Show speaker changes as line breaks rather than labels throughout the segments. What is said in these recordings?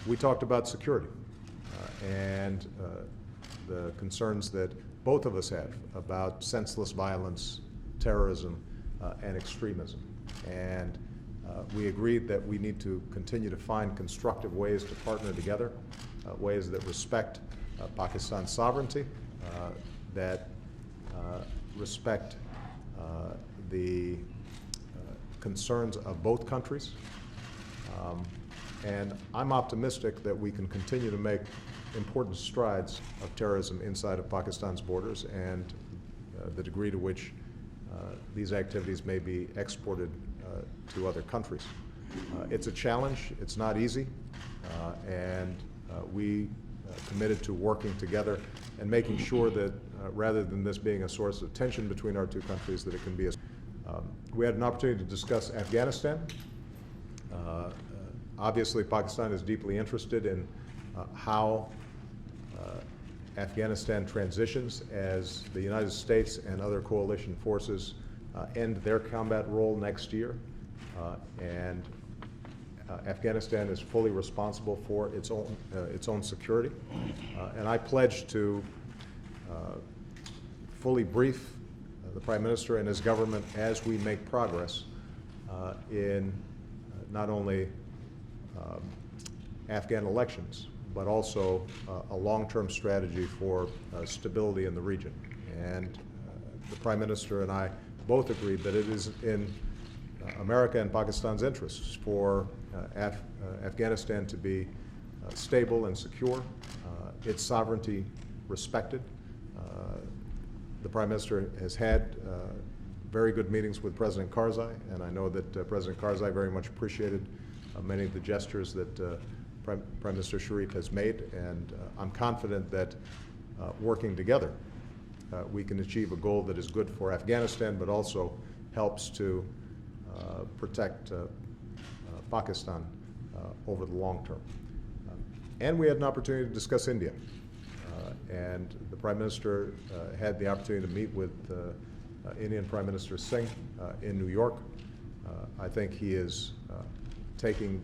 We talked about security and the concerns that both of us have about senseless violence, terrorism, and extremism. And we agreed that we need to continue to find constructive ways to partner together, ways that respect Pakistan's sovereignty, that respect the concerns of both countries. And I'm optimistic that we can continue to make important strides of terrorism inside of Pakistan's borders and the degree to which these activities may be exported to other countries. It's a challenge, it's not easy, and we committed to working together and making sure that rather than this being a source of tension between our two countries, that it can be a we had an opportunity to discuss Afghanistan. Obviously, Pakistan is deeply interested in how Afghanistan transitions as the United States and other coalition forces end their combat role next year. And Afghanistan is fully responsible for its own security. And I pledge to fully brief the Prime Minister and his government as we make progress in not only Afghan elections, but also a long-term strategy for stability in the region. And the Prime Minister and I both agreed that it is in America and Pakistan's interests for Afghanistan to be stable and secure, its sovereignty respected. The Prime Minister has had very good meetings with President Karzai, and I know that President Karzai very much appreciated many of the gestures that Prime Minister Sharif has made, and I'm confident that working together we can achieve a goal that is good for Afghanistan, but also helps to protect Pakistan over the long term. And we had an opportunity to discuss India. And the Prime Minister had the opportunity to meet with Indian Prime Minister Singh in New York. I think he is taking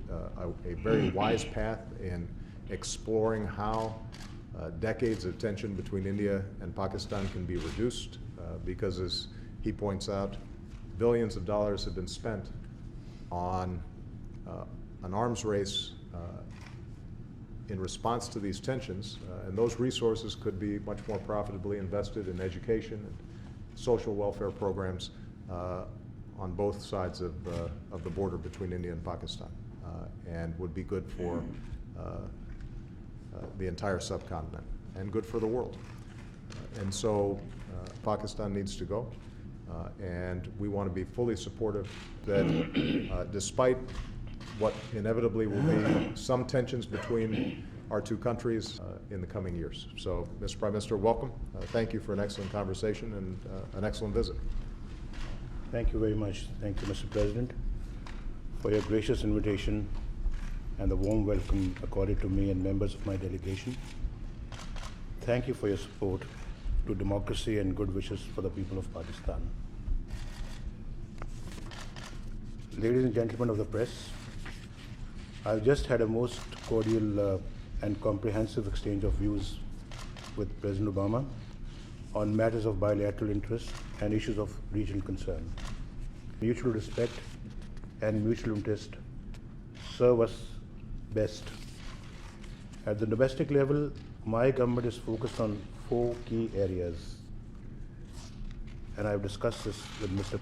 a very wise path in exploring how decades of tension between India and Pakistan can be reduced because, as he points out, billions of dollars have been spent on an arms race in response to these tensions, and those resources could be much more profitably invested in education and social welfare programs on both sides of the border between India and Pakistan, and would be good for the entire subcontinent and good for the world. And so Pakistan needs to go, and we want to be fully supportive that despite what inevitably will be some tensions between our two countries in the coming years. So, Mr. Prime Minister, welcome. Thank you for an excellent conversation and an excellent visit.
Thank you very much. Thank you, Mr. President, for your gracious invitation and the warm welcome accorded to me and members of my delegation. Thank you for your support to democracy and good wishes for the people of Pakistan. Ladies and gentlemen of the press, I've just had a most cordial and comprehensive exchange of views with President Obama on matters of bilateral interest and issues of regional concern. Mutual respect and mutual interest serve us best. At the domestic level, my government is focused on 4 key areas, and I've discussed this with Mr.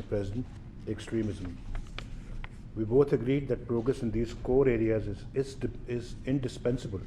President. Extremism. We both agreed that progress in these core areas is indispensable